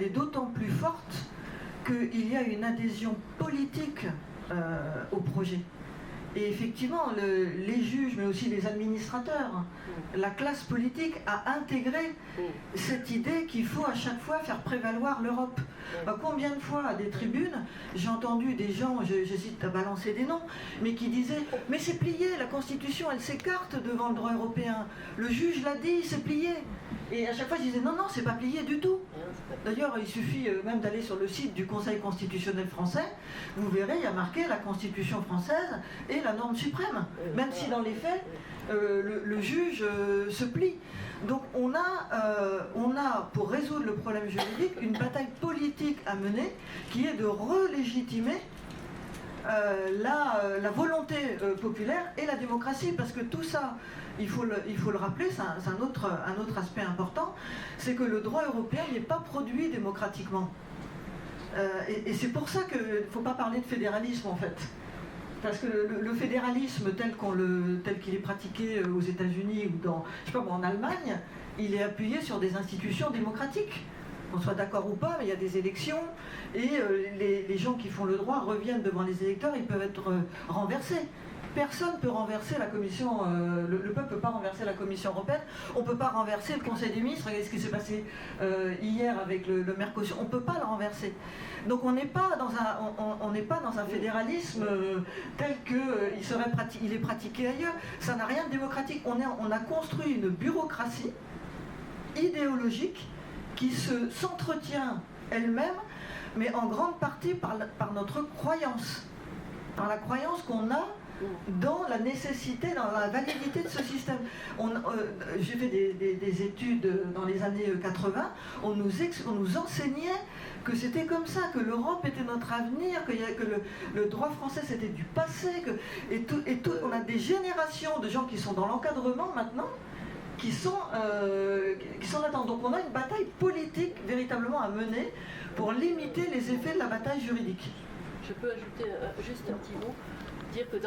elle est d'autant plus forte qu'il y a une adhésion politique au projet. Et effectivement, les juges, mais aussi les administrateurs, la classe politique a intégré cette idée qu'il faut à chaque fois faire prévaloir l'Europe. Combien de fois à des tribunes, j'ai entendu des gens, j'hésite à balancer des noms, mais qui disaient « Mais c'est plié, la Constitution, elle s'écarte devant le droit européen. Le juge l'a dit, c'est plié. » Et à chaque fois, je disais « Non, non, c'est pas plié du tout. » D'ailleurs, il suffit même d'aller sur le site du Conseil constitutionnel français, vous verrez, il y a marqué la Constitution française et la norme suprême, même si dans les faits, le juge se plie. Donc on a, pour résoudre le problème juridique, une bataille politique à mener, qui est de relégitimer la volonté populaire et la démocratie, parce que tout ça, il faut le rappeler, c'est un autre aspect important, c'est que le droit européen n'est pas produit démocratiquement. Et c'est pour ça qu'il ne faut pas parler de fédéralisme en fait. Parce que le fédéralisme tel qu'il est pratiqué aux États-Unis ou en Allemagne, il est appuyé sur des institutions démocratiques. Qu'on soit d'accord ou pas, mais il y a des élections et les gens qui font le droit reviennent devant les électeurs, ils peuvent être renversés. Personne ne peut renverser la Commission, le peuple ne peut pas renverser la Commission européenne, on ne peut pas renverser le Conseil des ministres, regardez ce qui s'est passé hier avec le Mercosur, on ne peut pas le renverser. Donc on n'est pas dans un fédéralisme tel qu'il est pratiqué ailleurs, ça n'a rien de démocratique. On a construit une bureaucratie idéologique qui s'entretient elle-même, mais en grande partie par notre croyance, par la croyance qu'on a dans la nécessité, dans la validité de ce système. J'ai fait des études dans les années 80, on nous enseignait que c'était comme ça, que l'Europe était notre avenir, que le droit français c'était du passé, on a des générations de gens qui sont dans l'encadrement maintenant, qui sont là-dedans. Donc on a une bataille politique véritablement à mener pour limiter les effets de la bataille juridique. Je peux ajouter juste un petit mot, dire que dans